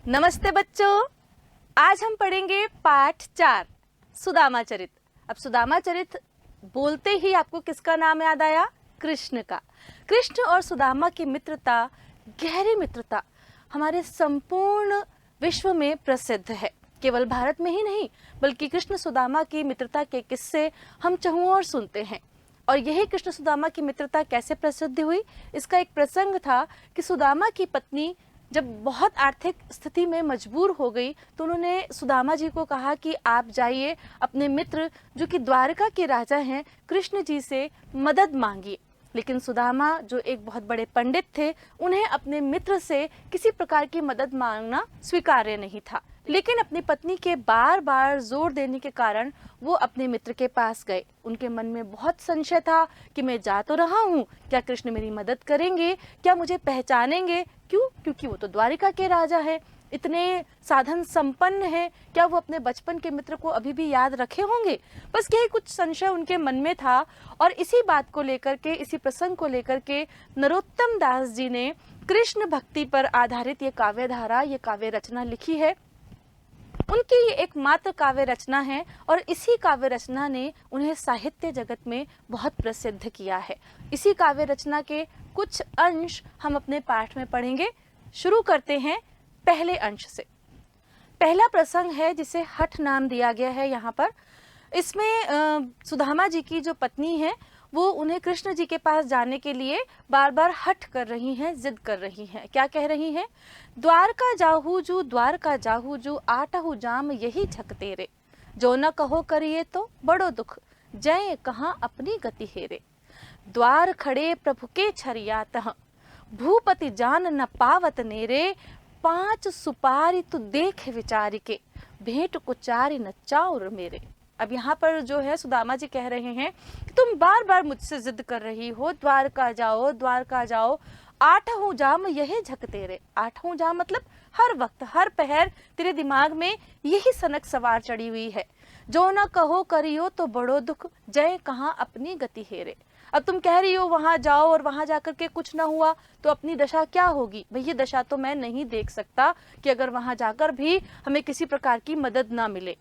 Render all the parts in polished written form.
नमस्ते बच्चों, आज हम पढ़ेंगे पाठ 4 सुदामा चरित। अब सुदामा चरित बोलते ही आपको किसका नाम याद आया? कृष्ण का। कृष्ण और सुदामा की मित्रता, गहरी मित्रता हमारे संपूर्ण विश्व में प्रसिद्ध है। केवल भारत में ही नहीं बल्कि कृष्ण सुदामा की मित्रता के किस्से हम चहुओं और सुनते हैं। और यही कृष्ण सुदामा की मित्रता कैसे प्रसिद्ध हुई, इसका एक प्रसंग था कि सुदामा की पत्नी जब बहुत आर्थिक स्थिति में मजबूर हो गई तो उन्होंने सुदामा जी को कहा कि आप जाइए अपने मित्र जो कि द्वारका के राजा हैं कृष्ण जी से मदद मांगिए। लेकिन सुदामा जो एक बहुत बड़े पंडित थे, उन्हें अपने मित्र से किसी प्रकार की मदद मांगना स्वीकार्य नहीं था। लेकिन अपनी पत्नी के बार बार जोर देने के कारण वो अपने मित्र के पास गए। उनके मन में बहुत संशय था कि मैं जा तो रहा हूँ, क्या कृष्ण मेरी मदद करेंगे, क्या मुझे पहचानेंगे? क्यों? क्योंकि वो तो द्वारिका के राजा है, इतने साधन संपन्न है, क्या वो अपने बचपन के मित्र को अभी भी याद रखे होंगे? बस यही कुछ संशय उनके मन में था। और इसी बात को लेकर के, इसी प्रसंग को लेकर के नरोत्तम दास जी ने कृष्ण भक्ति पर आधारित ये काव्य धारा, ये काव्य रचना लिखी है। उनकी ये एकमात्र काव्य रचना है और इसी काव्य रचना ने उन्हें साहित्य जगत में बहुत प्रसिद्ध किया है। इसी काव्य रचना के कुछ अंश हम अपने पाठ में पढ़ेंगे। शुरू करते हैं पहले अंश से। पहला प्रसंग है जिसे हठ नाम दिया गया है यहाँ पर। इसमें सुदामा जी की जो पत्नी है वो उन्हें कृष्ण जी के पास जाने के लिए बार बार हठ कर रही हैं, जिद कर रही हैं। क्या कह रही हैं? द्वारका जाहू जू आटहु जाम यही झक तेरे, जो न कहो करिए तो बड़ो दुख, जय कहाँ अपनी गति हेरे। द्वार खड़े प्रभु के छरियातह, भूपति जान न पावत नेरे, 5 सुपारी तू देख विचारी के, भेंट को चारि न चाउर मेरे। अब यहाँ पर जो है सुदामा जी कह रहे हैं कि तुम बार बार मुझसे जिद कर रही हो, द्वारका जाओ, आठों जाम यही झक तेरे। आठों जाम मतलब हर वक्त हर पहर तेरे दिमाग में यही सनक सवार चढ़ी हुई है। जो न कहो करियो तो बड़ो दुख, जय कहाँ अपनी गति हेरे। अब तुम कह रही हो वहां जाओ और वहां जाकर के कुछ ना हुआ तो अपनी दशा क्या होगी? भाई ये दशा तो मैं नहीं देख सकता कि अगर वहां जाकर भी हमें किसी प्रकार की मदद ना मिले।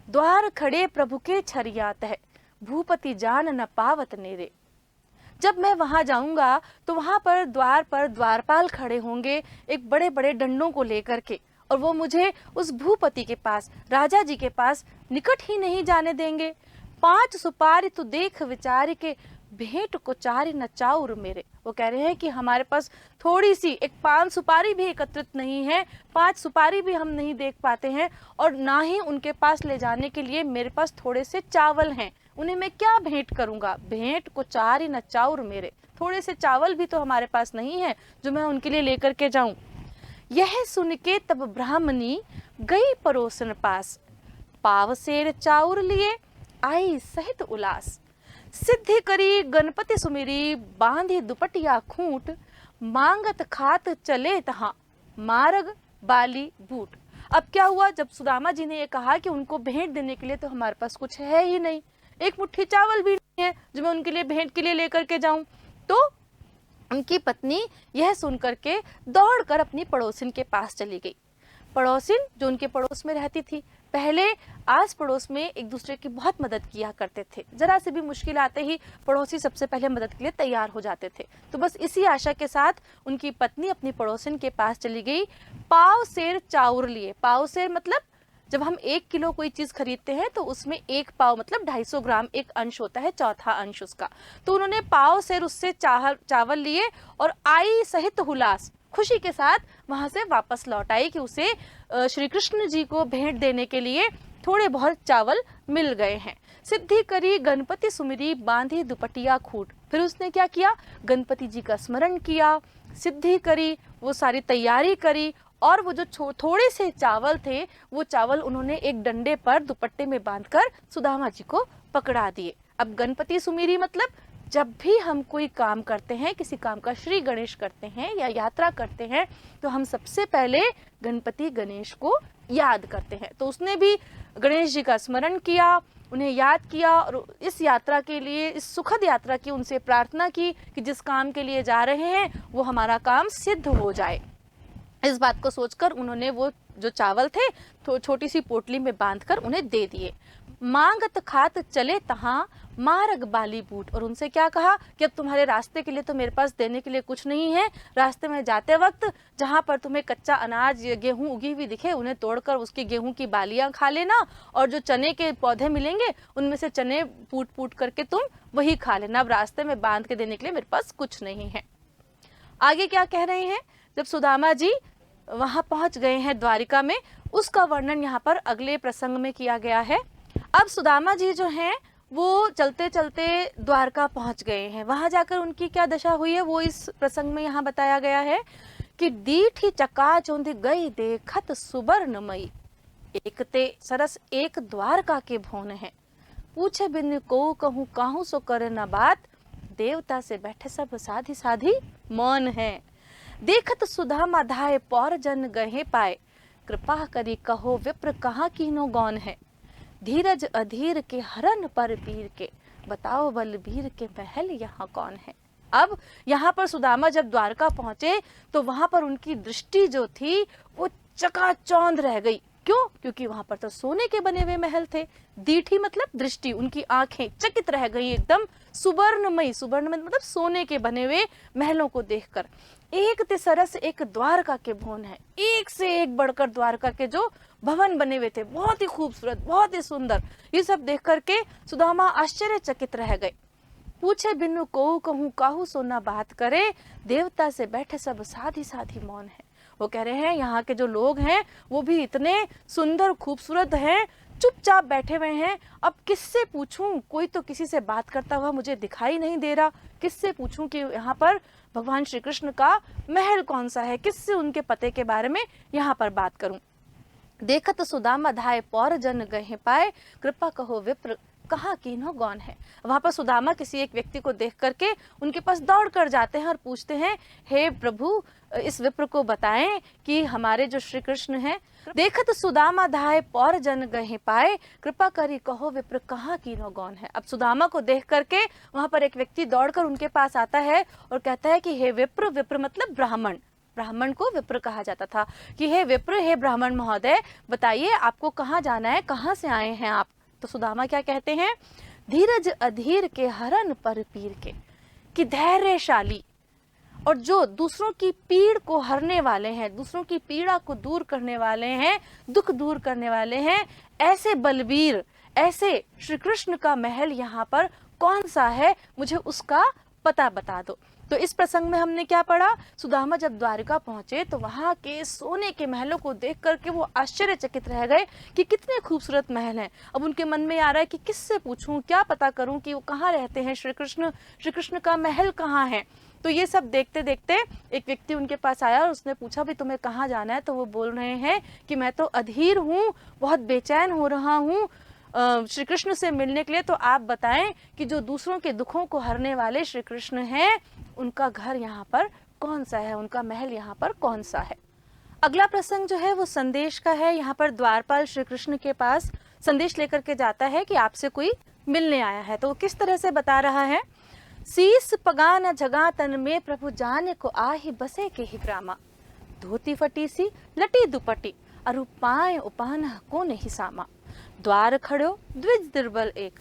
द्वार खड़े प्रभु के छरियात है, भूपति जान न पावत नेरे। जब मैं वहां जाऊंगा तो वहां पर द्वारपाल खड़े होंगे एक बड़े बड़े डंडों को लेकर के, और वो मुझे उस भूपति के पास, राजा जी के पास निकट ही नहीं जाने देंगे। 5 सुपारी तू देख विचार के, भेंट को चारि न चाउर मेरे। वो कह रहे हैं कि हमारे पास थोड़ी सी एक 5 सुपारी भी एकत्रित नहीं है, 5 सुपारी भी हम नहीं देख पाते हैं, और ना ही उनके पास ले जाने के लिए मेरे पास थोड़े से चावल हैं। उन्हें मैं क्या भेंट करूंगा? भेंट को चारि न चाउर मेरे। थोड़े से चावल भी तो हमारे पास नहीं है जो मैं उनके लिए लेकर के जाऊं। यह सुन के तब ब्राह्मणी गई पड़ोसन पास, पाव सेर चाउर लिए आई सहित उलास। सिद्धि करी गणपति सुमिरी, बांधी दुपटिया खूंट, मांगत खात चले तहाँ, मार्ग बाली बूट। अब क्या हुआ? जब सुदामा जी ने ये कहा कि उनको भेंट देने के लिए तो हमारे पास कुछ है ही नहीं, एक मुट्ठी चावल भी नहीं है जो मैं उनके लिए भेंट के लिए लेकर के जाऊं, तो उनकी पत्नी यह सुनकर के दौड़कर अपनी पड़ोसिन के पास चली गई। पड़ोसिन जो उनके पड़ोस में रहती थी, पहले आस पड़ोस में एक दूसरे की बहुत मदद किया करते थे। जरा से भी मुश्किल आते ही पड़ोसी सबसे पहले मदद के लिए तैयार हो जाते थे। तो बस इसी आशा के साथ उनकी पत्नी अपनी पड़ोसिन के पास चली गई, पाव सेर चाउर लिए। पाव सेर मतलब जब हम 1 किलो कोई चीज खरीदते हैं तो उसमें 1 पाव मतलब 250 ग्राम एक अंश होता है, चौथा अंश उसका। तो उन्होंने पाव सेर उससे चावल लिए और आई सहित हुलास, खुशी के साथ वहां से वापस लौट आई कि उसे श्री कृष्ण जी को भेंट देने के लिए थोड़े बहुत चावल मिल गए हैं। सिद्धि करी गणपति सुमिरी, बांधी दुपटिया खूट। फिर उसने क्या किया? गणपति जी का स्मरण किया, सिद्धि करी, वो सारी तैयारी करी, और वो जो थोड़े से चावल थे वो चावल उन्होंने एक डंडे पर दुपट्टे में बांधकर सुदामा जी को पकड़ा दिए। अब गणपति सुमिरी मतलब जब भी हम कोई काम करते हैं, किसी काम का श्री गणेश करते हैं या यात्रा करते हैं, तो हम सबसे पहले गणपति गणेश को याद करते हैं। तो उसने भी गणेश जी का स्मरण किया, उन्हें याद किया और इस यात्रा के लिए, इस सुखद यात्रा की उनसे प्रार्थना की कि जिस काम के लिए जा रहे हैं वो हमारा काम सिद्ध हो जाए। इस बात को सोचकर उन्होंने वो जो चावल थे तो छोटी सी पोटली में बांधकर उन्हें दे दिए। मांगत खात चले तहाँ मार्ग बाली बूट, और उनसे क्या कहा कि अब तुम्हारे रास्ते के लिए तो मेरे पास देने के लिए कुछ नहीं है, रास्ते में जाते वक्त जहाँ पर तुम्हें कच्चा अनाज गेहूं उगी हुई दिखे उन्हें तोड़कर उसकी गेहूं की बालियां खा लेना, और जो चने के पौधे मिलेंगे उनमें से चने फूट फूट करके तुम वही खा लेना, अब रास्ते में बांध के देने के लिए मेरे पास कुछ नहीं है। आगे क्या कह रहे हैं, जब सुदामा जी वहां पहुंच गए हैं द्वारिका में, उसका वर्णन यहाँ पर अगले प्रसंग में किया गया है। अब सुदामा जी जो हैं वो चलते चलते द्वारका पहुंच गए हैं। वहां जाकर उनकी क्या दशा हुई है वो इस प्रसंग में यहाँ बताया गया है कि दीठी चकाचौंध गई देखत सुवर्णमयी, एक ते सरस एक द्वारका के भवन है, पूछे बिन को कहूँ काहू सो करे न बात, देवता से बैठे सब साधी साधी मौन है। देखत सुदामा धाय पौर जन गहे पाए, कृपा करी कहो विप्र कहाँ कीनो गौन है, धीरज अधीर के हरन पर पीर के, बताओ बलबीर के महल यहाँ कौन है। अब यहाँ पर सुदामा जब द्वारका पहुंचे तो वहां पर उनकी दृष्टि जो थी वो चकाचौंध रह गई। क्यों? क्योंकि वहां पर तो सोने के बने हुए महल थे। दीठी मतलब दृष्टि, उनकी आंखें चकित रह गई एकदम सुवर्णमयी, सुवर्णमयी मतलब सोने के बने हुए महलों को देखकर। एक ते सरस एक द्वारका के भवन है, एक से एक बढ़कर द्वारका के जो भवन बने हुए थे, बहुत ही खूबसूरत, बहुत ही सुंदर। ये सब देख करके सुदामा आश्चर्यचकित रह गए। पूछे बिनु को कहूँ काहू सोना बात करे, देवता से बैठे सब साधी साधी मौन है। वो कह रहे हैं यहाँ के जो लोग हैं वो भी इतने सुंदर खूबसूरत हैं, चुपचाप बैठे हुए हैं। अब किससे पूछूं, कोई तो किसी से बात करता हुआ मुझे दिखाई नहीं दे रहा, किससे पूछूं कि यहाँ पर भगवान श्री कृष्ण का महल कौन सा है, किससे उनके पते के बारे में यहाँ पर बात करूं। देखत सुदामा धाय पौर जन गहे पाए, कृपा कहो विप्र कहाँ कीनो गौन है। वहां पर सुदामा किसी एक व्यक्ति को देख करके उनके पास दौड़ कर जाते हैं और पूछते हैं, हे प्रभु इस विप्र को बताएं कि हमारे जो श्री कृष्ण हैं। देखत सुदामा धाय पौर जन गहे पाए, कृपा करी कहो विप्र कहाँ कीनो गौन है। अब सुदामा को देख करके वहां पर एक व्यक्ति दौड़कर उनके पास आता है और कहता है कि हे विप्र, विप्र मतलब ब्राह्मण, ब्राह्मण को विप्र कहा जाता था, कि हे विप्र, हे ब्राह्मण महोदय बताइए आपको कहाँ जाना है, कहाँ से आए हैं आप। तो सुदामा क्या कहते हैं, धीरज अधीर के हरन पर पीर के, कि धैर्यशाली और जो दूसरों की पीड़ को हरने वाले हैं, दूसरों की पीड़ा को दूर करने वाले हैं, दुख दूर करने वाले हैं, ऐसे बलबीर, ऐसे श्री कृष्ण का महल यहाँ पर कौन सा है, मुझे उसका पता बता दो। तो इस प्रसंग में हमने क्या पढ़ा, सुदामा जब द्वारिका पहुंचे तो वहां के सोने के महलों को देख करके वो आश्चर्यचकित रह गए कि कितने खूबसूरत महल हैं। अब उनके मन में आ रहा है कि किससे पूछूं, क्या पता करूं कि वो कहाँ रहते हैं, श्री कृष्ण का महल कहाँ है। तो ये सब देखते देखते एक व्यक्ति उनके पास आया और उसने पूछा भी तुम्हें कहाँ जाना है। तो वो बोल रहे हैं कि मैं तो अधीर हूँ, बहुत बेचैन हो रहा हूँ श्री कृष्ण से मिलने के लिए, तो आप बताएं कि जो दूसरों के दुखों को हरने वाले श्री कृष्ण हैं उनका घर यहाँ पर कौन सा है, उनका महल यहाँ पर कौन सा है। अगला प्रसंग जो है वो संदेश का है। यहाँ पर द्वारपाल श्री कृष्ण के पास संदेश लेकर के जाता है कि आपसे कोई मिलने आया है। तो वो किस तरह से बता रहा है, शीस पगान जगा तन में प्रभु जाने को आही बसे के ही ग्रामा, धोती फटी सी लटी दुपटी अरु पाए उपान को नहीं सामा, द्वार खड़ो द्विज दुर्बल एक,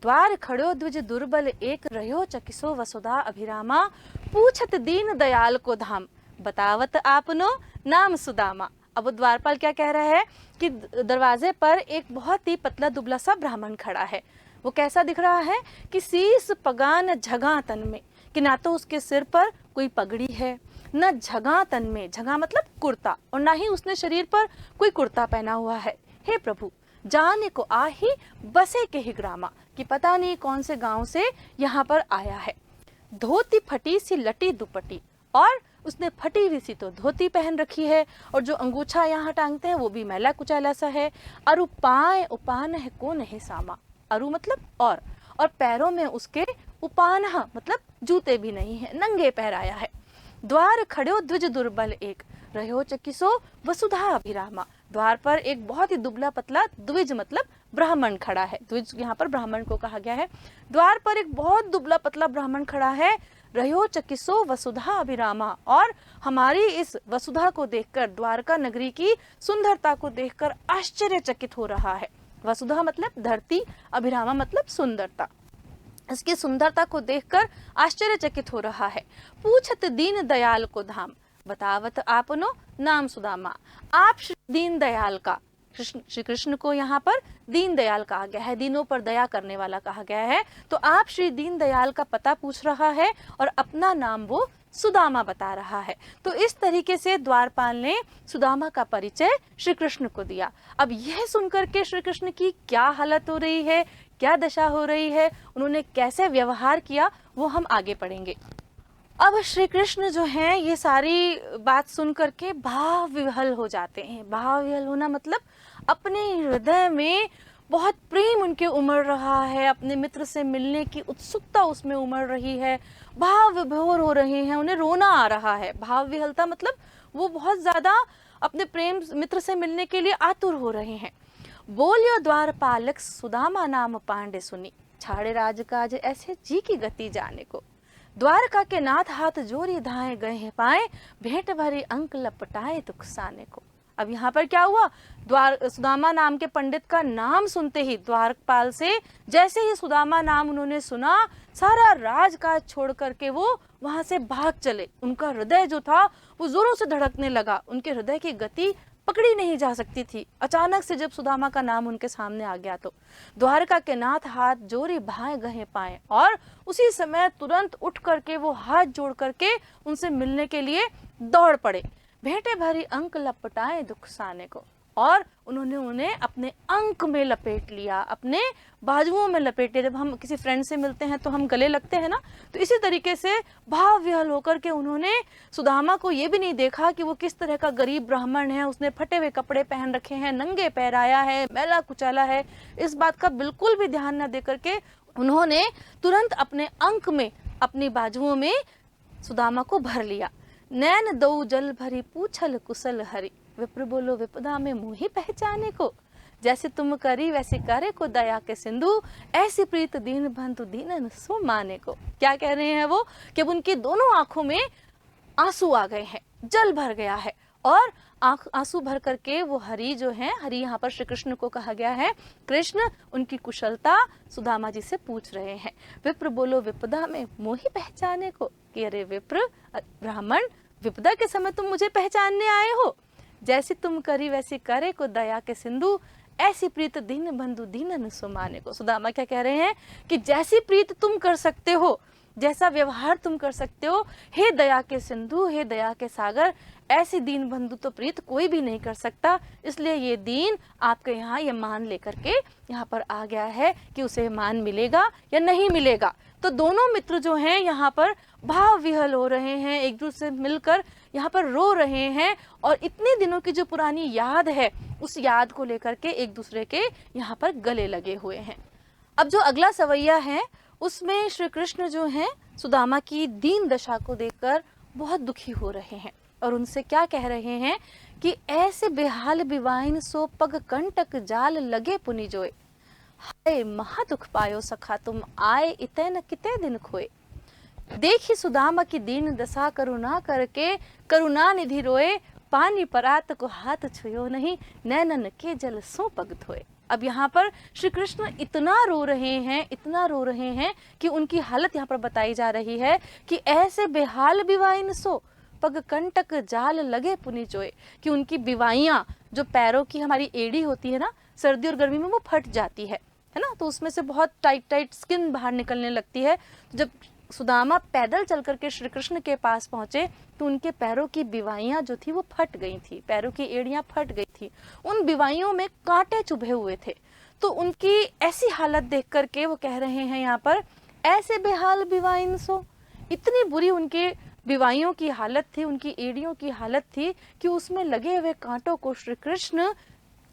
द्वार खड़ो द्विज दुर्बल एक, रहो चकिसो वसुधा अभिरामा, पूछत दीन दयाल को धाम, बतावत आपनो नाम सुदामा। अब वो द्वारपाल क्या कह रहा है कि दरवाजे पर एक बहुत ही पतला दुबला सा ब्राह्मण खड़ा है। वो कैसा दिख रहा है कि शीस पगान झगा तन में, कि ना तो उसके सिर पर कोई पगड़ी है, न झगा तन में, झगा मतलब कुर्ता, और ना ही उसने शरीर पर कोई कुर्ता पहना हुआ है। हे प्रभु जाने को आही बसे के ही ग्रामा, कि पता नहीं कौन से गांव से यहाँ पर आया है। धोती फटी सी लटी दुपट्टी, और उसने फटी हुई सी तो धोती पहन रखी है, और जो अंगूछा यहाँ टांगते हैं वो भी मैला कुचैला सा है। अरु पाए उपान है को नहीं सामा, अरु मतलब और पैरों में उसके उपानहा मतलब जूते भी नहीं है, नंगे पैर आया है। द्वार खड़ो द्विज दुर्बल एक, रहो चकिसो वसुधा अभिरामा, द्वार पर एक बहुत ही दुबला पतला द्विज मतलब ब्राह्मण खड़ा है। द्विज यहाँ पर ब्राह्मण को कहा गया है। द्वार पर एक बहुत दुबला पतला ब्राह्मण खड़ा है। रहो चकिसो वसुधा अभिरामा, और हमारी इस वसुधा को देखकर, द्वारका नगरी की सुंदरता को देखकर आश्चर्यचकित हो रहा है। वसुधा मतलब धरती, अभिरामा मतलब सुंदरता। इसकी सुंदरता को देखकर आश्चर्यचकित हो रहा है। पूछत दीन दयाल को धाम, बतावत आपनो नाम सुदामा। आप श्री दीन दयाल का, श्री कृष्ण को यहाँ पर दीन दयाल कहा गया है, दीनों पर दया करने वाला कहा गया है। तो आप श्री दीन दयाल का पता पूछ रहा है और अपना नाम वो सुदामा बता रहा है। तो इस तरीके से द्वारपाल ने सुदामा का परिचय श्री कृष्ण को दिया। अब यह सुनकर के श्री कृष्ण की क्या हालत हो रही है, क्या दशा हो रही है, उन्होंने कैसे व्यवहार किया, वो हम आगे पढ़ेंगे। अब श्री कृष्ण जो हैं ये सारी बात सुन करके भाव विह्वल हो जाते हैं। भाव विह्वल होना मतलब अपने हृदय में बहुत प्रेम उनके उमड़ रहा है, अपने मित्र से मिलने की उत्सुकता उसमें उमड़ रही है, भाव विभोर हो रहे हैं, उन्हें रोना आ रहा है। भाव विह्वलता मतलब वो बहुत ज्यादा अपने प्रेम मित्र से मिलने के लिए आतुर हो रहे हैं। बोलियो द्वारपालक सुदामा नाम पांडे सुनी, छाड़े राजकाज ऐसे जी की गति जाने को। द्वारका के नाथ हाथ जोरी धाए गए पाए, भेंट भरी अंक लपटाए दुख साने को। अब यहाँ पर क्या हुआ, सुदामा नाम के पंडित का नाम सुनते ही द्वारपाल से जैसे ही सुदामा नाम उन्होंने सुना, सारा राजकाज छोड़ करके वो वहां से भाग चले। उनका हृदय जो था वो जोरों से धड़कने लगा, उनके हृदय की गति पकड़ी नहीं जा सकती थी। अचानक से जब सुदामा का नाम उनके सामने आ गया तो द्वारका के नाथ हाथ जोरी भाए गहे पाए, और उसी समय तुरंत उठ करके वो हाथ जोड़ करके उनसे मिलने के लिए दौड़ पड़े। भेंटे भरी अंक लपटाए दुख साने को, और उन्होंने उन्हें अपने अंक में लपेट लिया, अपने बाजुओं में लपेट लिया। जब हम किसी फ्रेंड से मिलते हैं तो हम गले लगते हैं ना, तो इसी तरीके से भाव विह्वल होकर के उन्होंने सुदामा को ये भी नहीं देखा कि वो किस तरह का गरीब ब्राह्मण है, उसने फटे हुए कपड़े पहन रखे हैं, नंगे पैर आया है, मैला कुचैला है, इस बात का बिल्कुल भी ध्यान न दे करके उन्होंने तुरंत अपने अंक में, अपनी बाजुओं में सुदामा को भर लिया। नैन दो जल भरी पूछल कुशल हरि, विप्र बोलो विपदा में मुँह ही पहचाने को। जैसे तुम करी वैसे करे को दया के सिंधु, ऐसी प्रीत दीन बंधु दीनन सो माने को। क्या कह रहे हैं वो कि अब उनकी दोनों आंखों में आंसू आ गए हैं, जल भर गया है, और आंसू भर करके वो हरि जो हैं, हरि यहाँ पर श्री कृष्ण को कहा गया है, कृष्ण उनकी कुशलता सुदामा जी से पूछ रहे हैं। विप्र बोलो विपदा में मुँह ही पहचाने को, कि अरे विप्र ब्राह्मण, विपदा के समय तुम मुझे पहचानने आए हो। जैसी तुम करी वैसी करे को दया के सिंधु, ऐसी प्रीत दीन बंधु दीनन सुमाने को। सुदामा क्या कह रहे हैं कि जैसी प्रीत तुम कर सकते हो, जैसा व्यवहार तुम कर सकते हो, हे दया के सिंधु, हे दया के सागर, ऐसी दीन बंधु तो प्रीत कोई भी नहीं कर सकता। इसलिए ये दीन आपके यहाँ ये मान लेकर के यहाँ पर आ गया है कि उसे मान मिलेगा या नहीं मिलेगा। तो दोनों मित्र जो हैं यहाँ पर भाव विह्वल हो रहे हैं, एक दूसरे से मिलकर यहाँ पर रो रहे हैं, और इतने दिनों की जो पुरानी याद है उस याद को लेकर के एक दूसरे के यहाँ पर गले लगे हुए हैं। अब जो अगला सवैया है उसमें श्री कृष्ण जो हैं सुदामा की दीन दशा को देखकर बहुत दुखी हो रहे हैं, और उनसे क्या कह रहे हैं कि ऐसे बेहाल बिवाइन सो पग कंटक जाल लगे पुनि जोए, हाय महा दुख पायो सखा तुम आए इतने न किते दिन खोए। देखी सुदामा की दीन दशा करुणा करके करुणा निधि रोए, पानी परात को हाथ छुयो नहीं, नैनन के जल सो पग धोए। अब यहाँ पर श्री कृष्ण इतना रो रहे हैं, इतना रो रहे हैं कि उनकी हालत यहाँ पर बताई जा रही है कि ऐसे बेहाल बिवाइन सो पग कंटक जाल लगे पुनि चोए, कि उनकी बिवाइयाँ जो पैरों की हमारी एड़ी होती है ना, सर्दी और गर्मी में वो फट जाती है ना, तो उसमें से बहुत टाइट स्किन बाहर निकलने लगती है। जब सुदामा पैदल चल करके श्री कृष्ण के पास पहुंचे तो उनके पैरों की बिवाइयाँ जो थी वो फट गई थी, पैरों की एड़ियाँ फट गई थी, उन बिवाइयों में कांटे चुभे हुए थे। तो उनकी ऐसी हालत देख करके वो कह रहे हैं यहाँ पर, ऐसे बेहाल बिवाइन सो, इतनी बुरी उनके बिवाइयों की हालत थी, उनकी एड़ियों की हालत थी कि उसमें लगे हुए कांटों को श्री कृष्ण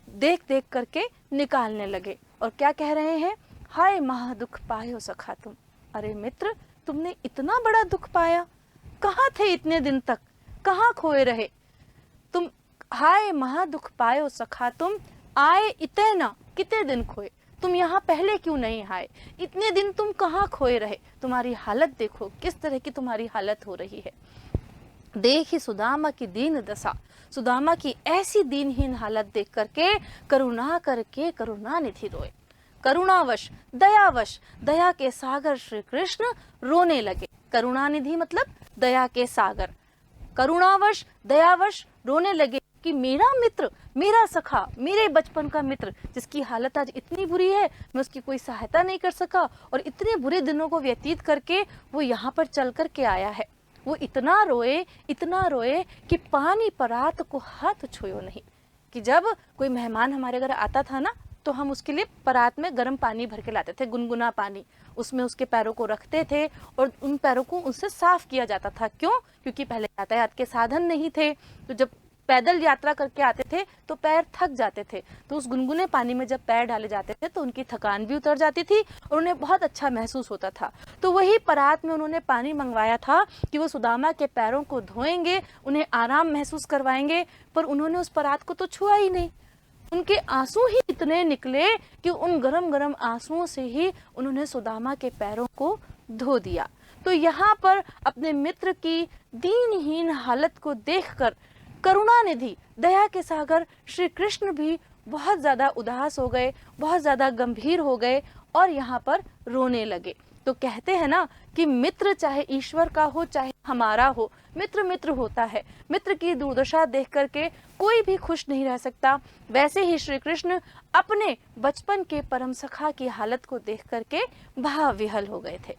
देख देख करके निकालने लगे। और क्या कह रहे हैं, हाय महा दुख पायो सखा तुम, अरे मित्र तुमने इतना बड़ा दुख पाया, कहाँ थे इतने दिन तक, कहाँ खोए रहे तुम, हाय महा दुख पायो सखा तुम, आए इते न कितने दिन खोए। तुम यहाँ पहले क्यों नहीं आए, इतने दिन तुम कहाँ खोए रहे। तुम्हारी हालत देखो, किस तरह की तुम्हारी हालत हो रही है। देखी सुदामा की दीन दशा, सुदामा की ऐसी दीनहीन हालत देख करके करुणा करके करुणानिधि रोए। करुणावश, दयावश, दया के सागर श्री कृष्ण रोने लगे। करुणानिधि मतलब दया के सागर। करुणावश, दयावश रोने लगे कि मेरा मित्र, मेरा सखा, मेरे बचपन का मित्र, जिसकी हालत आज इतनी बुरी है, मैं उसकी कोई सहायता नहीं कर सका, और इतने बुरे दिनों को व्यतीत करके वो यहाँ पर चल कर के आया है। वो इतना रोए कि पानी परात को हाथ छुयो नहीं। कि जब कोई मेहमान हमारे घर आता था ना, तो हम उसके लिए परात में गर्म पानी भर के लाते थे, गुनगुना पानी, उसमें उसके पैरों को रखते थे और उन पैरों को उससे साफ किया जाता था। क्यों? क्योंकि पहले यातायात के साधन नहीं थे, तो जब पैदल यात्रा करके आते थे तो पैर थक जाते थे, तो उस गुनगुने पानी में जब पैर डाले जाते थे तो उनकी थकान भी उतर जाती थी और उन्हें बहुत अच्छा महसूस होता था। तो वही परात में उन्होंने पानी मंगवाया था कि वो सुदामा के पैरों को धोएंगे, उन्हें आराम महसूस करवाएंगे, पर उन्होंने उस परात को तो छुआ ही नहीं। उनके आंसू ही इतने निकले कि उन गरम गरम आंसुओं से ही उन्होंने सुदामा के पैरों को धो दिया। तो यहाँ पर अपने मित्र की दीनहीन हालत को देखकर करुणानिधि, दया के सागर श्री कृष्ण भी बहुत ज्यादा उदास हो गए, बहुत ज्यादा गंभीर हो गए और यहाँ पर रोने लगे। तो कहते हैं ना कि मित्र चाहे ईश्वर का हो चाहे हमारा हो, मित्र मित्र होता है। मित्र की दुर्दशा देख करके कोई भी खुश नहीं रह सकता। वैसे ही श्री कृष्ण अपने बचपन के परम सखा की हालत को देख करके भाव विहल हो गए थे।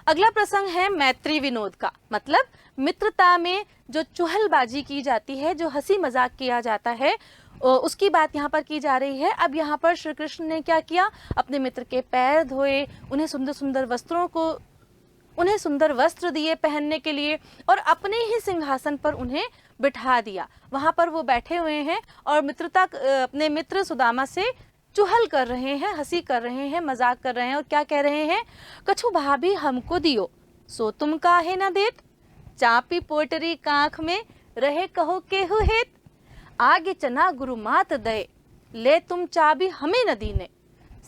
अगला प्रसंग है मैत्री विनोद का, मतलब मित्रता में जो चुहलबाजी की जाती है, जो हंसी मजाक किया जाता है, उसकी बात यहाँ पर की जा रही है। अब यहाँ पर श्री कृष्ण ने क्या किया, अपने मित्र के पैर धोए, उन्हें सुंदर वस्त्र दिए पहनने के लिए और अपने ही सिंहासन पर उन्हें बिठा दिया। वहां पर वो बैठे हुए हैं और अपने मित्र सुदामा से चुहल कर रहे हैं, हंसी कर रहे हैं, मजाक कर रहे हैं और क्या कह रहे हैं, कछु भाभी हमको दियो सो तुम काहे न देत, चापी पोटरी कांख में रहे कहो केहू हेत, आगे चना गुरु मात दे ले तुम चाबी हमें न दीने,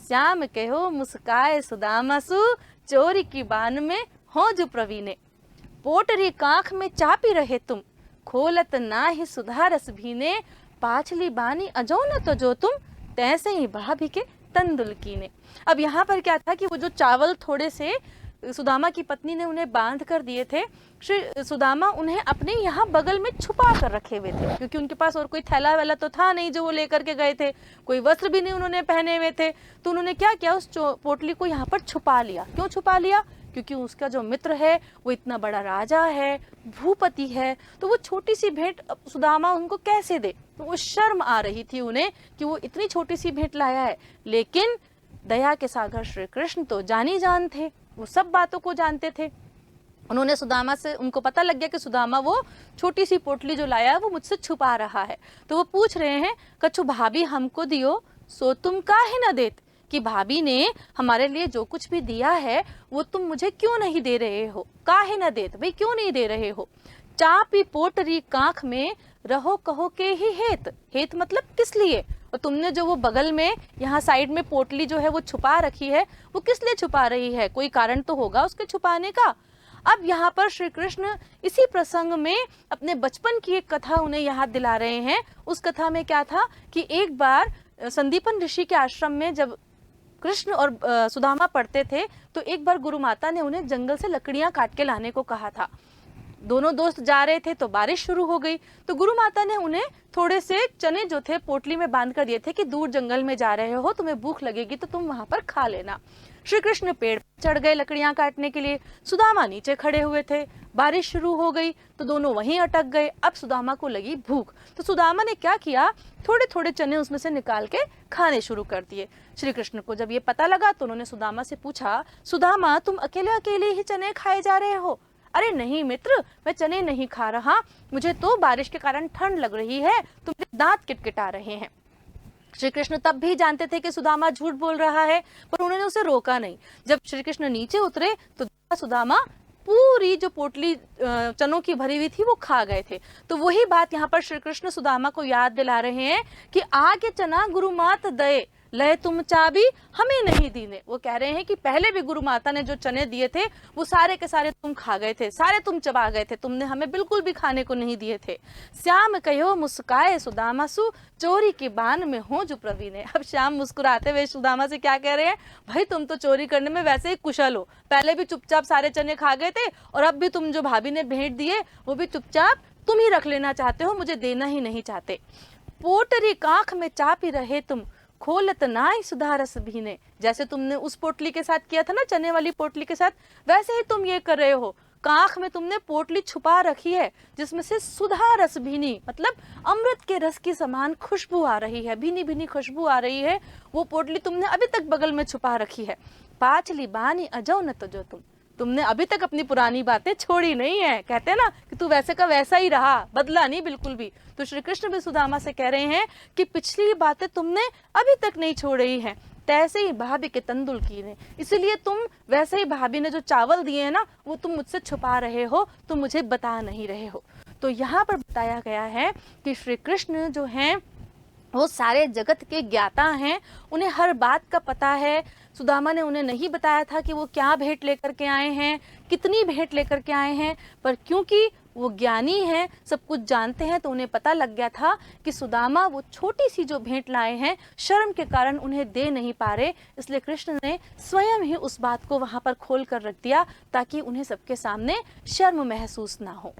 श्याम कहो मुस्काए सुदामा सु चोरी की बान में हो जो प्रवीणे, पोटरी कांख में चापी रहे तुम खोलत ना ही सुधा रस भीने, पाछली बानी अजो न तो जो तुम तैसे ही भाभी के तंदुल कीने। अब यहाँ पर क्या था कि वो जो चावल थोड़े से सुदामा की पत्नी ने उन्हें बांध कर दिए थे, श्री सुदामा उन्हें अपने यहाँ बगल में छुपा कर रखे हुए थे, क्योंकि उनके पास और कोई थैला वैला तो था नहीं जो वो लेकर के गए थे, कोई वस्त्र भी नहीं उन्होंने पहने हुए थे। तो उन्होंने क्या किया, उस पोटली को यहाँ पर छुपा लिया। क्यों छुपा लिया? क्योंकि उसका जो मित्र है वो इतना बड़ा राजा है, भूपति है, तो वो छोटी सी भेंट सुदामा उनको कैसे दे। तो वो शर्म आ रही थी उन्हें कि वो इतनी छोटी सी भेंट लाया है। लेकिन दया के सागर श्री कृष्ण तो जानी जान थे, वो सब बातों को जानते थे। उन्होंने सुदामा से, उनको पता लग गया कि सुदामा वो छोटी सी पोटली जो लाया है वो मुझसे छुपा रहा है। तो वो पूछ रहे हैं, कछु भाभी हमको दियो सो तुम काहे न देत, कि भाभी ने हमारे लिए जो कुछ भी दिया है वो तुम मुझे क्यों नहीं दे रहे हो, काहे न देत, भाई क्यों नहीं दे रहे हो। चापी पोटरी कांख में रहो कहो के ही हेत, हेत मतलब किस लिए, और तुमने जो वो बगल में यहाँ साइड में पोटली जो है वो छुपा रखी है, वो किस लिए छुपा रही है, कोई कारण तो होगा उसके छुपाने का। अब यहाँ पर श्री कृष्ण इसी प्रसंग में अपने बचपन की एक कथा उन्हें याद दिला रहे हैं। उस कथा में क्या था कि एक बार संदीपन ऋषि के आश्रम में जब कृष्ण और सुदामा पढ़ते थे, तो एक बार गुरु माता ने उन्हें जंगल से लकड़ियां काट के लाने को कहा था। दोनों दोस्त जा रहे थे तो बारिश शुरू हो गई, तो गुरु माता ने उन्हें थोड़े से चने जो थे पोटली में बांध कर दिए थे कि दूर जंगल में जा रहे हो, तुम्हें भूख लगेगी तो तुम वहां पर खा लेना। श्री कृष्ण पेड़ पर चढ़ गए लकड़ियां काटने के लिए, सुदामा नीचे खड़े हुए थे। बारिश शुरू हो गई तो दोनों वहीं अटक गए। अब सुदामा को लगी भूख, तो सुदामा ने क्या किया, थोड़े थोड़े चने उसमें से निकाल के खाने शुरू कर दिए। श्री कृष्ण को जब ये पता लगा तो उन्होंने सुदामा से पूछा, सुदामा तुम अकेले अकेले ही चने खाए जा रहे हो? अरे नहीं मित्र, मैं चने नहीं खा रहा, मुझे तो बारिश के कारण ठंड लग रही है, तुम्हारे दांत किटकिटा रहे हैं। श्री कृष्ण तब भी जानते थे कि सुदामा झूठ बोल रहा है, पर उन्होंने उसे रोका नहीं। जब श्री कृष्ण नीचे उतरे तो सुदामा पूरी जो पोटली चनों की भरी हुई थी वो खा गए थे। तो वही बात यहाँ पर श्री कृष्ण सुदामा को याद दिला रहे हैं कि आगे चना गुरु मात दए लय तुम चाबी हमें नहीं दीने। वो कह रहे हैं कि पहले भी गुरु माता ने जो चने दिए थे वो सारे के सारे तुम खा गए थे, सारे तुम चबा गए थे, तुमने हमें बिल्कुल भी खाने को नहीं दिए थे। श्याम कहो मुस्काए सुदामासु चोरी की बान में हो जो प्रवीण है। अब श्याम मुस्कुराते हुए सुदामा से क्या कह रहे हैं, भाई तुम तो चोरी करने में वैसे ही कुशल हो, पहले भी चुपचाप सारे चने खा गए थे और अब भी तुम जो भाभी ने भेंट दिए वो भी चुपचाप तुम ही रख लेना चाहते हो, मुझे देना ही नहीं चाहते। पोटरी काख में चापी रहे तुम खोलत नाई सुधारस भीने। जैसे तुमने उस पोटली के साथ किया था ना, चने वाली पोटली के साथ, वैसे ही तुम ये कर रहे हो। काख में तुमने पोटली छुपा रखी है जिसमें से सुधा रस भीनी, मतलब अमृत के रस की समान खुशबू आ रही है, भीनी भीनी खुशबू आ रही है, वो पोटली तुमने अभी तक बगल में छुपा रखी है। पाचली बानी अजो न तो जो तुमने अभी तक अपनी पुरानी बातें छोड़ी नहीं है। कहते हैं ना कि तू वैसे का वैसा ही रहा, बदला नहीं बिल्कुल भी। तो श्री कृष्ण भी सुदामा से कह रहे हैं कि पिछली बातें तुमने अभी तक नहीं छोड़ी हैं, तैसे ही भाभी के तंदुल की ने, इसीलिए तुम वैसे ही भाभी ने जो चावल दिए हैं ना वो तुम मुझसे छुपा रहे हो, तुम मुझे बता नहीं रहे हो। तो यहाँ पर बताया गया है कि श्री कृष्ण जो हैं वो सारे जगत के ज्ञाता हैं, उन्हें हर बात का पता है। सुदामा ने उन्हें नहीं बताया था कि वो क्या भेंट लेकर के आए हैं, कितनी भेंट लेकर के आए हैं, पर क्योंकि वो ज्ञानी हैं, सब कुछ जानते हैं, तो उन्हें पता लग गया था कि सुदामा वो छोटी सी जो भेंट लाए हैं शर्म के कारण उन्हें दे नहीं पा रहे, इसलिए कृष्ण ने स्वयं ही उस बात को वहां पर खोल कर रख दिया ताकि उन्हें सबके सामने शर्म महसूस ना हो।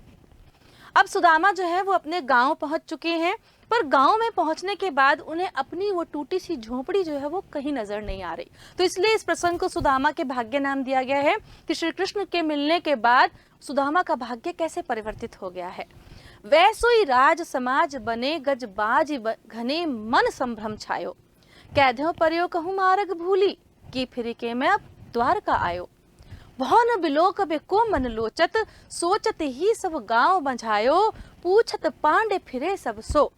अब सुदामा जो है वो अपने गांव पहुंच चुके हैं, पर गांव में पहुंचने के बाद उन्हें अपनी वो टूटी सी झोपड़ी जो है वो कहीं नजर नहीं आ रही। तो इसलिए इस प्रसंग को सुदामा के भाग्य नाम दिया गया है कि श्री कृष्ण के मिलने के बाद सुदामा का भाग्य कैसे परिवर्तित हो गया है। वैसो ही राज समाज बने गज बाज घने मन संभ्रम छायो, कैद्यो परियो कहूँ मार्ग भूली की फिर के मैं अब द्वारका आयो। भवन बिलोक को मन लोचत सोचत ही सब गांव बंझायो, पूछत पांडे फिरे सब सो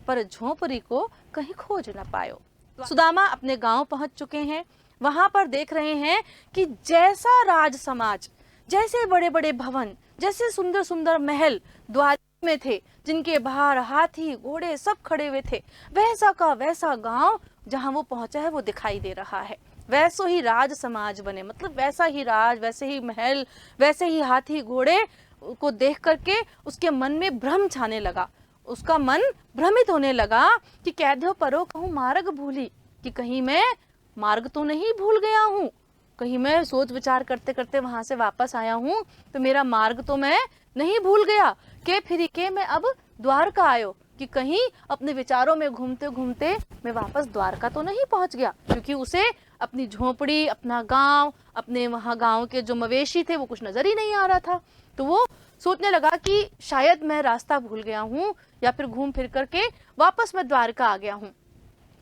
पर झोपड़ी को कहीं खोज न पायो। सुदामा अपने गांव पहुंच चुके हैं, वहां पर देख रहे हैं कि जैसा राज समाज, जैसे बड़े बड़े भवन, जैसे सुंदर सुंदर महल द्वारका में थे जिनके बाहर हाथी घोड़े सब खड़े हुए थे, वैसा का वैसा गांव जहां वो पहुंचा है वो दिखाई दे रहा है। वैसो ही राज समाज बने, मतलब वैसा ही राज, वैसे ही महल, वैसे ही हाथी घोड़े को देख करके उसके मन में भ्रम छाने लगा, उसका मन भ्रमित होने लगा कि कैद्यो परो कहूँ मार्ग भूली, कि कहीं मैं मार्ग तो नहीं भूल गया हूँ, कहीं मैं सोच विचार करते करते वहां से वापस आया हूँ तो मेरा मार्ग तो मैं नहीं भूल गया, के फिर के मैं अब द्वारका आयो, कि कहीं अपने विचारों में घूमते घूमते मैं वापस द्वारका तो नहीं पहुंच गया। क्योंकि उसे अपनी झोपड़ी, अपना गांव, अपने वहां गांव के जो मवेशी थे वो कुछ नजर ही नहीं आ रहा था। तो वो सोचने लगा कि शायद मैं रास्ता भूल गया हूँ या फिर घूम फिर करके वापस मैं द्वारका आ गया हूँ।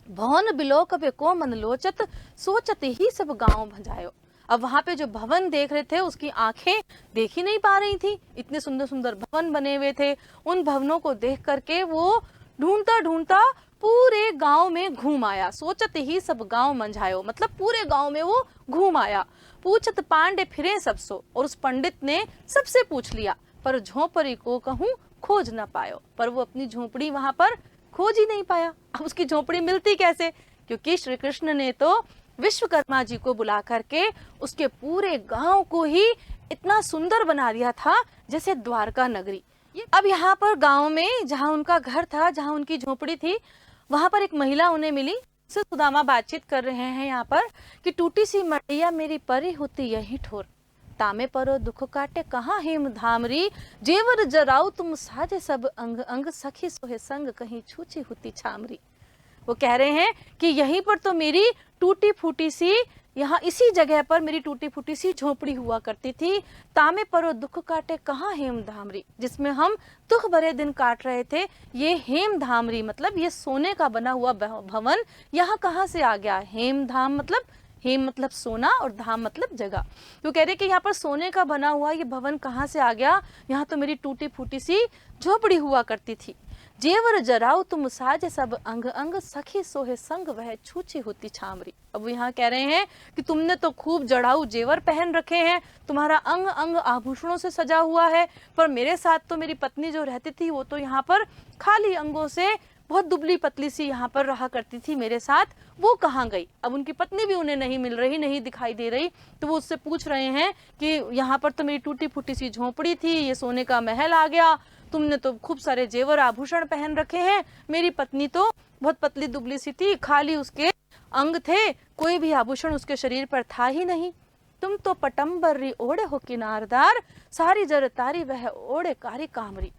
भवन बिलोक को मन लोचत सोचत ही सब गांव भंजायो। अब वहां पे जो भवन देख रहे थे उसकी आंखें देख ही नहीं पा रही थी, इतने सुंदर सुंदर भवन बने हुए थे। उन भवनों को देख करके वो ढूंढता ढूंढता पूरे गांव में घूम आया। सोचत ही सब गांव मंझायो, मतलब पूरे गांव में वो घूम आया। पूछत पांडे फिरे सब सो, और उस पंडित ने सबसे पूछ लिया, पर झोपड़ी को कहूँ खोज न पायो, पर वो अपनी झोपड़ी वहां पर खोज ही नहीं पाया। अब उसकी झोपड़ी मिलती कैसे, क्योंकि श्री कृष्ण ने तो विश्वकर्मा जी को बुला करके उसके पूरे गांव को ही इतना सुंदर बना दिया था जैसे द्वारका नगरी। अब यहाँ पर गांव में जहाँ उनका घर था, जहाँ उनकी झोपड़ी थी, वहां पर एक महिला उन्हें मिली। से सुदामा बातचीत कर रहे हैं यहाँ पर कि टूटी सी मड़ैया मेरी परी होती यही ठोर, तामे परो दुख काटे कहाँ हेम धामरी, जेवर जराऊ तुम साजे सब अंग अंग, सखी सोहे संग कहीं छूची होती छामरी। वो कह रहे हैं कि यहीं पर तो मेरी टूटी फूटी सी, यहाँ इसी जगह पर मेरी टूटी फूटी सी झोपड़ी हुआ करती थी। तामे परो दुख काटे कहाँ हेम धामरी, जिसमें हम दुख भरे दिन काट रहे थे, ये हेम धामरी मतलब ये सोने का बना हुआ भवन यहाँ कहाँ से आ गया। हेम धाम मतलब, हेम मतलब सोना और धाम मतलब जगह। तो कह रहे कि यहाँ पर सोने का बना हुआ ये भवन कहाँ से आ गया, यहाँ तो मेरी टूटी फूटी सी झोपड़ी हुआ करती थी। जेवर जराऊ तुम साज सब अंग अंग, सखी सोहे संग वह छूची होती छामरी। अब यहाँ कह रहे हैं कि तुमने तो खूब जड़ाऊ जेवर पहन रखे हैं, तुम्हारा अंग अंग आभूषणों से सजा हुआ है, पर मेरे साथ तो मेरी पत्नी जो रहती थी वो तो यहाँ पर खाली अंगों से, बहुत दुबली पतली सी यहाँ पर रहा करती थी मेरे साथ, वो कहाँ गई। अब उनकी पत्नी भी उन्हें नहीं मिल रही, नहीं दिखाई दे रही, तो वो उससे पूछ रहे हैं कि यहाँ पर तो मेरी टूटी फूटी सी झोंपड़ी थी, ये सोने का महल आ गया, तुमने तो खूब सारे जेवर आभूषण पहन रखे हैं, मेरी पत्नी तो बहुत पतली दुबली सी थी, खाली उसके अंग थे, कोई भी आभूषण उसके शरीर पर था ही नहीं। तुम तो पटम्बरी ओढ़े हो किनारदार, सारी जर तारी वह ओढ़े कारी कामरी।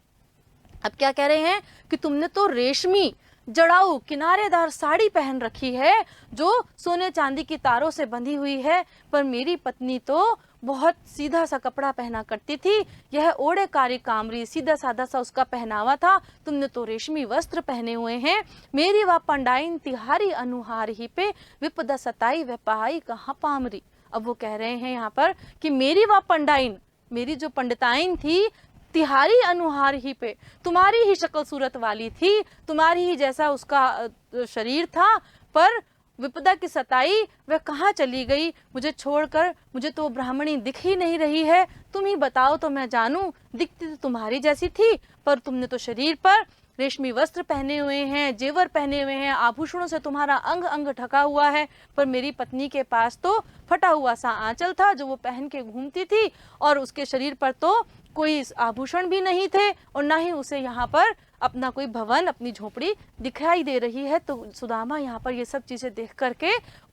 अब क्या कह रहे हैं कि तुमने तो रेशमी जड़ाऊ किनारेदार साड़ी पहन रखी है जो सोने चांदी की तारों से बंधी हुई है, पर मेरी पत्नी तो बहुत सीधा सा कपड़ा पहना करती थी, यह ओढ़े कारी कामरी, सीधा साधा सा उसका पहनावा था, तुमने तो रेशमी वस्त्र पहने हुए हैं। मेरी वा पंडाइन तिहारी अनुहार ही पे, विपदा सताई वह पहाई कहाँ पामरी। अब वो कह रहे हैं यहाँ पर कि मेरी वा पंडाइन, मेरी जो पंडिताइन थी, तिहारी अनुहार ही पे, तुम्हारी ही शक्ल सूरत वाली थी, तुम्हारी ही जैसा उसका शरीर था, पर विपदा की सताई वह कहाँ चली गई मुझे छोड़कर, मुझे तो ब्राह्मणी दिख ही नहीं रही है, तुम ही बताओ तो मैं जानूं, दिखती तो तुम्हारी जैसी थी, पर तुमने तो शरीर पर रेशमी वस्त्र पहने हुए हैं, जेवर पहने हुए हैं, आभूषणों से तुम्हारा अंग अंग ढका हुआ है, पर मेरी पत्नी के पास तो फटा हुआ सा आंचल था जो वो पहन के घूमती थी, और उसके शरीर पर तो कोई आभूषण भी नहीं थे, और ना ही उसे यहाँ पर अपना कोई भवन, अपनी झोपड़ी दिखाई दे रही है। तो सुदामा यहाँ पर ये सब चीजें देख करके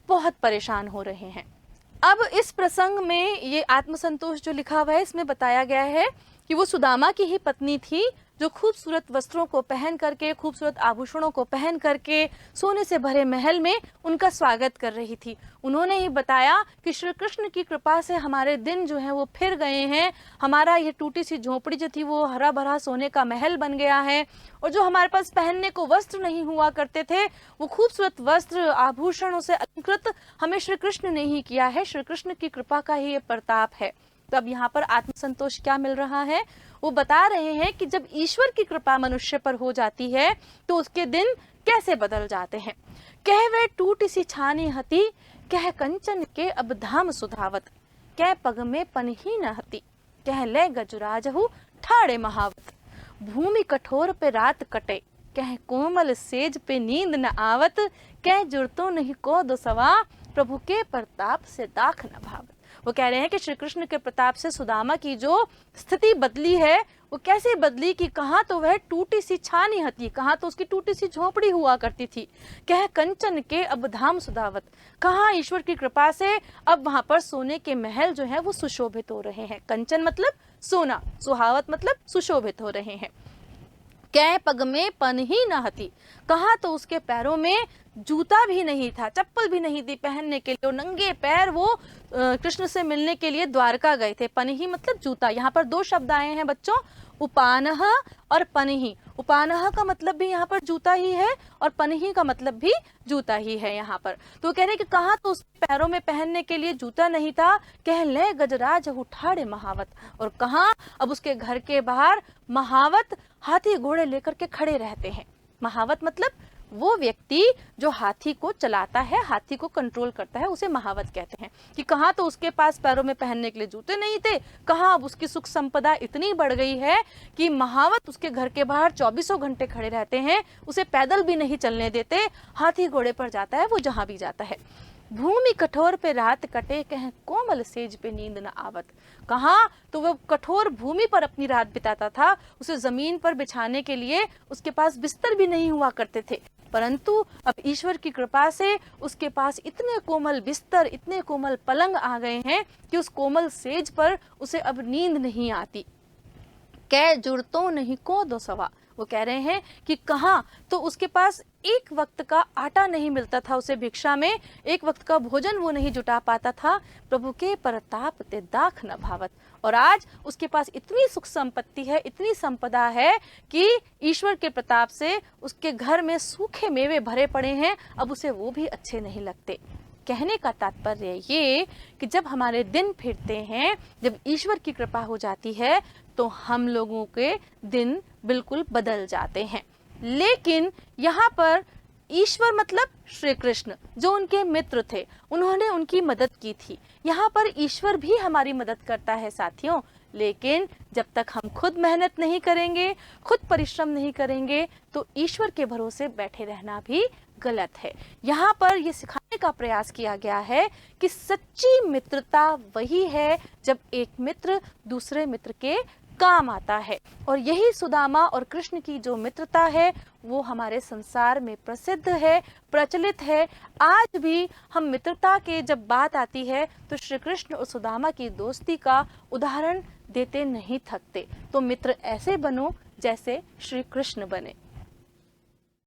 बहुत परेशान हो रहे हैं। अब इस प्रसंग में ये आत्मसंतोष जो लिखा हुआ है, इसमें बताया गया है कि वो सुदामा की ही पत्नी थी जो खूबसूरत वस्त्रों को पहन करके, खूबसूरत आभूषणों को पहन करके सोने से भरे महल में उनका स्वागत कर रही थी। उन्होंने ही बताया कि श्री कृष्ण की कृपा से हमारे दिन जो हैं वो फिर गए हैं, हमारा ये टूटी सी झोपड़ी जो थी वो हरा भरा सोने का महल बन गया है, और जो हमारे पास पहनने को वस्त्र नहीं हुआ करते थे वो खूबसूरत वस्त्र आभूषणों से अलंकृत हमें श्री कृष्ण ने ही किया है, श्री कृष्ण की कृपा का ही ये प्रताप है। तो अब यहाँ पर आत्मसंतोष क्या मिल रहा है, वो बता रहे हैं कि जब ईश्वर की कृपा मनुष्य पर हो जाती है तो उसके दिन कैसे बदल जाते हैं। कह वे टूटी सी छानी हती, कह कंचन के अब धाम सुधावत, कह पग में पनही न हती, कह ले गजुराजहु ठाड़े महावत, भूमि कठोर पे रात कटे, कह कोमल सेज पे नींद न आवत, कह जुड़तो नहीं को दो सवा, प्रभु के प्रताप से दाख न भावत। वो कह रहे हैं कि श्री कृष्ण के प्रताप से सुदामा की जो स्थिति बदली है वो कैसे बदली कि कहाँ तो वह टूटी सी छानी हती, कहाँ तो उसकी टूटी सी झोपड़ी हुआ करती थी, कह कंचन के अब धाम सुधावत, कहाँ ईश्वर की कृपा से अब वहां पर सोने के महल जो है वो सुशोभित हो रहे हैं। कंचन मतलब सोना, सुहावत मतलब सुशोभित हो रहे हैं। कै पग में पन ही न हती, कहाँ तो उसके पैरों में जूता भी नहीं था, चप्पल भी नहीं थी पहनने के लिए, नंगे पैर वो कृष्ण से मिलने के लिए द्वारका गए थे। पनही मतलब जूता। यहाँ पर दो शब्द आए हैं बच्चों, उपानह और पनही। उपानह का मतलब भी यहाँ पर जूता ही है और पनही का मतलब भी जूता ही है यहाँ पर। तो कह रहे कि कहाँ तो उसके पैरों में पहनने के लिए जूता नहीं था, कह ले गजराज उठाड़े महावत, और कहाँ अब उसके घर के बाहर महावत हाथी घोड़े लेकर के खड़े रहते हैं। महावत मतलब वो व्यक्ति जो हाथी को चलाता है, हाथी को कंट्रोल करता है, उसे महावत कहते हैं। कि कहाँ तो उसके पास पैरों में पहनने के लिए जूते नहीं थे, कहाँ अब उसकी सुख संपदा इतनी बढ़ गई है कि महावत उसके घर के बाहर 24 घंटे खड़े रहते हैं, उसे पैदल भी नहीं चलने देते, हाथी घोड़े पर जाता है वो जहां भी जाता है। भूमि कठोर पे रात कटे, कह कोमल सेज पे नींद न आवत, कहाँ तो वह कठोर भूमि पर अपनी रात बिताता था, उसे जमीन पर बिछाने के लिए उसके पास बिस्तर भी नहीं हुआ करते थे, परंतु अब ईश्वर की कृपा से उसके पास इतने कोमल बिस्तर, इतने कोमल पलंग आ गए हैं कि उस कोमल सेज पर उसे अब नींद नहीं आती। कै जुड़तो नहीं को दो सवा, वो कह रहे हैं कि कहाँ तो उसके पास एक वक्त का आटा नहीं मिलता था, उसे भिक्षा में एक वक्त का भोजन वो नहीं जुटा पाता था। प्रभु के प्रताप ते दाख न भावत, और आज उसके पास इतनी सुख संपत्ति है, इतनी संपदा है कि ईश्वर के प्रताप से उसके घर में सूखे मेवे भरे पड़े हैं, अब उसे वो भी अच्छे नहीं लगते। कहने का तात्पर्य ये कि जब हमारे दिन फिरते हैं, जब ईश्वर की कृपा हो जाती है तो हम लोगों के दिन बिल्कुल बदल जाते हैं। लेकिन यहाँ पर ईश्वर मतलब श्री कृष्ण जो उनके मित्र थे, उन्होंने उनकी मदद की थी। यहाँ पर ईश्वर भी हमारी मदद करता है साथियों, लेकिन जब तक हम खुद मेहनत नहीं करेंगे, खुद परिश्रम नहीं करेंगे, तो ईश्वर के भरोसे बैठे रहना भी गलत है। यहाँ पर ये सिखाने का प्रयास किया गया है कि सच्ची मित्रता वही है जब एक मित्र दूसरे मित्र के काम आता है। और यही सुदामा और कृष्ण की जो मित्रता है वो हमारे संसार में प्रसिद्ध है, प्रचलित है। आज भी हम मित्रता के जब बात आती है तो श्री कृष्ण और सुदामा की दोस्ती का उदाहरण देते नहीं थकते। तो मित्र ऐसे बनो जैसे श्री कृष्ण बने।